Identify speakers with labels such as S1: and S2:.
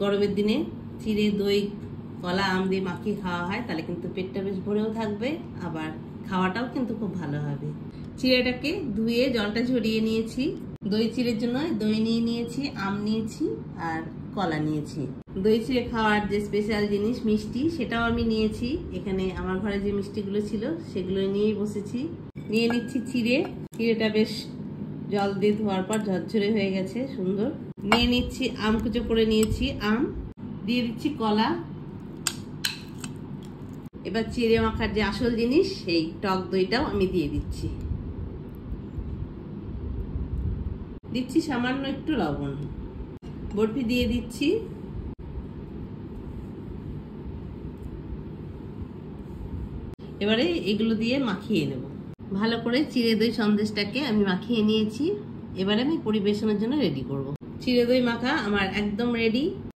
S1: গরমের দিনে চিড়ে দই কলা আম দিয়ে মাখিয়ে খাওয়া হয় তাহলে কিন্তু পেটটা বেশ ভরেও থাকবে, আবার খাওয়াটাও কিন্তু খুব ভালো হবে। চিড়েটাকে ধুয়ে জলটা ঝরিয়ে নিয়েছি। দই চিড়ের জন্য দই নিয়ে নিয়েছি, আম নিয়েছি আর কলা নিয়েছি। দই চিড়ে খাওয়ার যে স্পেশাল জিনিস মিষ্টি, সেটাও আমি নিয়েছি। এখানে আমার ঘরে যে মিষ্টিগুলো ছিল সেগুলো নিয়েই বসেছি। নিয়ে নিচ্ছি চিড়ে। চিড়েটা বেশ জল দিয়ে ধোয়ার পর ঝরঝরে হয়ে গেছে, সুন্দর। নিয়ে নিচ্ছি আম, কুচো করে নিয়েছি আম, দিয়ে দিচ্ছি কলা। এবার চিড়ে মাখার যে আসল জিনিস সেই টক দইটাও আমি দিয়ে দিচ্ছি। দিচ্ছি সামান্য একটু লবণ, বরফি দিয়ে দিচ্ছি। এবারে এগুলো দিয়ে মাখিয়ে নেব ভালো করে। চিড়ে দই সন্দেশটাকে আমি মাখিয়ে নিয়েছি। এবারে আমি পরিবেশনের জন্য রেডি করব। চিড়ে দই মাখা আমার একদম রেডি।